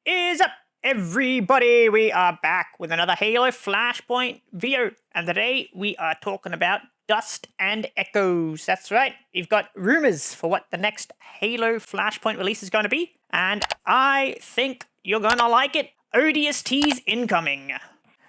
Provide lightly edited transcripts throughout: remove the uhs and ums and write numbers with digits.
is up, everybody? We are back with another Halo Flashpoint video, and today we are talking about dust and echoes. That's right, we've got rumors for what the next Halo Flashpoint release is going to be, and I think you're gonna like it. ODSTs incoming.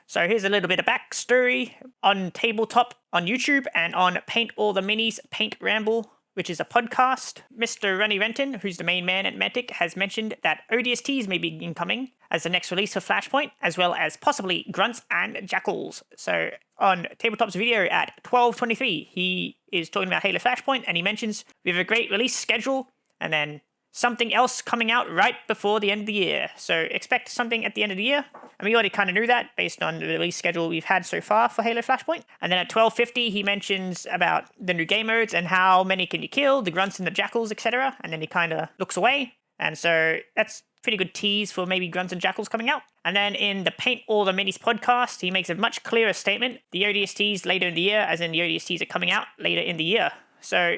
So here's a little bit of backstory on OnTableTop on YouTube and on Paint All the Minis Paint Ramble, which is a podcast. Mr. Ronnie Renton, who's the main man at Mantic, has mentioned that ODSTs may be incoming as the next release for Flashpoint, as well as possibly grunts and jackals. So on Tabletop's video at 12:23, he is talking about Halo Flashpoint, and he mentions we have a great release schedule, and then something else coming out right before the end of the year. So expect something at the end of the year. And we already kind of knew that based on the release schedule we've had so far for Halo Flashpoint. And then at 12:50, he mentions about the new game modes and how many can you kill, the grunts and the jackals, etc. And then he kind of looks away. And so that's pretty good tease for maybe grunts and jackals coming out. And then in the Paint All the Minis podcast, he makes a much clearer statement. The ODSTs later in the year, as in the ODSTs are coming out later in the year. So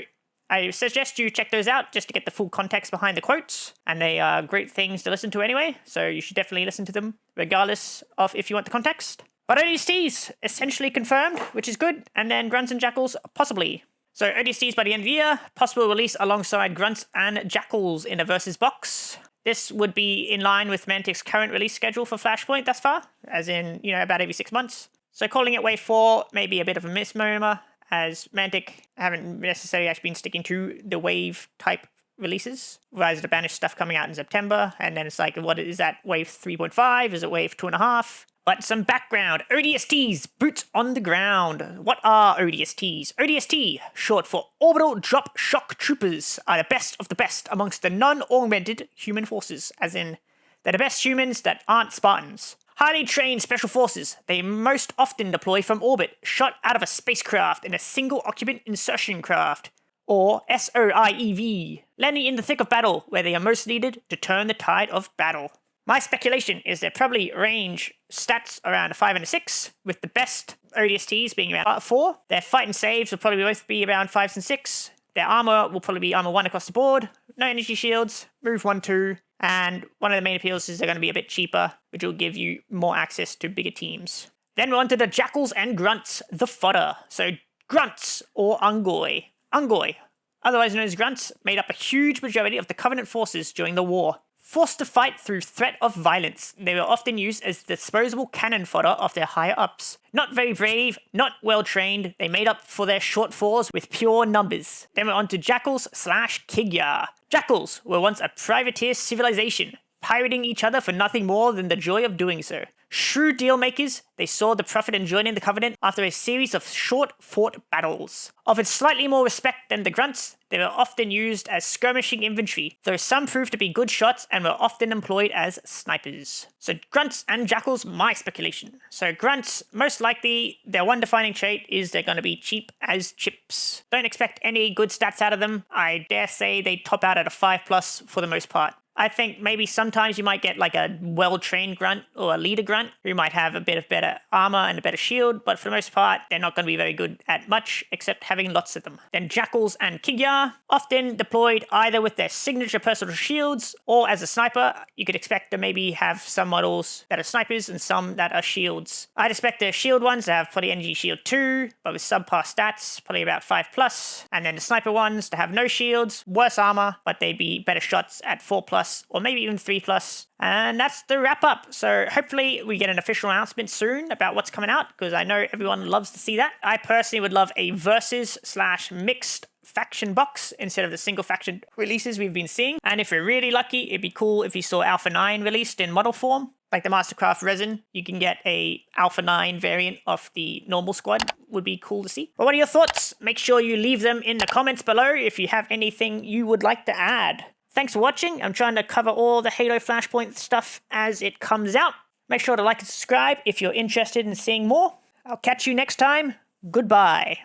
I suggest you check those out just to get the full context behind the quotes, and they are great things to listen to anyway, so you should definitely listen to them regardless of if you want the context. But ODSTs essentially confirmed, which is good, and then grunts and jackals possibly. So ODSTs by the end of the year, possible release alongside grunts and jackals in a versus box. This would be in line with Mantic's current release schedule for Flashpoint thus far, as in, about every 6 months. So calling it Wave 4 may be a bit of a misnomer, as Mantic haven't necessarily actually been sticking to the wave type releases. Rise of the Banished stuff coming out in September, and then it's like, what is that, wave 3.5? Is it wave 2.5? But some background. ODSTs, boots on the ground. What are ODSTs? ODST, short for Orbital Drop Shock Troopers, are the best of the best amongst the non-augmented human forces, as in, they're the best humans that aren't Spartans. Highly trained special forces, they most often deploy from orbit, shot out of a spacecraft in a single-occupant insertion craft, or SOIEV, landing in the thick of battle, where they are most needed to turn the tide of battle. My speculation is they're probably range stats around a 5 and a 6, with the best ODSTs being around 4. Their fight and saves will probably both be around 5s and 6. Their armor will probably be armor 1 across the board, no energy shields, move 1-2, and one of the main appeals is they're going to be a bit cheaper, which will give you more access to bigger teams. Then we're on to the jackals and grunts, the fodder. So grunts, or Ungoi. Ungoi, otherwise known as grunts, made up a huge majority of the Covenant forces during the war. Forced to fight through threat of violence, they were often used as disposable cannon fodder of their higher-ups. Not very brave, not well-trained, they made up for their shortfalls with pure numbers. Then we're on to jackals/Kigyar. Jackals were once a privateer civilization, pirating each other for nothing more than the joy of doing so. Shrewd deal-makers, they saw the profit in joining the Covenant after a series of short-fought battles. Offered slightly more respect than the grunts, they were often used as skirmishing infantry, though some proved to be good shots and were often employed as snipers. So grunts and jackals, my speculation. So grunts, most likely, their one defining trait is they're going to be cheap as chips. Don't expect any good stats out of them. I dare say they top out at a 5+ for the most part. I think maybe sometimes you might get like a well-trained grunt or a leader grunt who might have a bit of better armor and a better shield, but for the most part, they're not going to be very good at much except having lots of them. Then jackals and Kigyar, often deployed either with their signature personal shields or as a sniper. You could expect to maybe have some models that are snipers and some that are shields. I'd expect the shield ones to have probably energy shield 2, but with subpar stats, probably about 5+. And then the sniper ones to have no shields, worse armor, but they'd be better shots at 4+. Or maybe even 3+. And that's the wrap up. So hopefully we get an official announcement soon about what's coming out, because I know everyone loves to see that. I personally would love a versus/mixed faction box instead of the single faction releases we've been seeing. And if we're really lucky, it'd be cool if you saw Alpha 9 released in model form. Like the Mastercraft resin, you can get a Alpha 9 variant of the normal squad. Would be cool to see. But what are your thoughts? Make sure you leave them in the comments below if you have anything you would like to add. Thanks for watching. I'm trying to cover all the Halo Flashpoint stuff as it comes out. Make sure to like and subscribe if you're interested in seeing more. I'll catch you next time. Goodbye.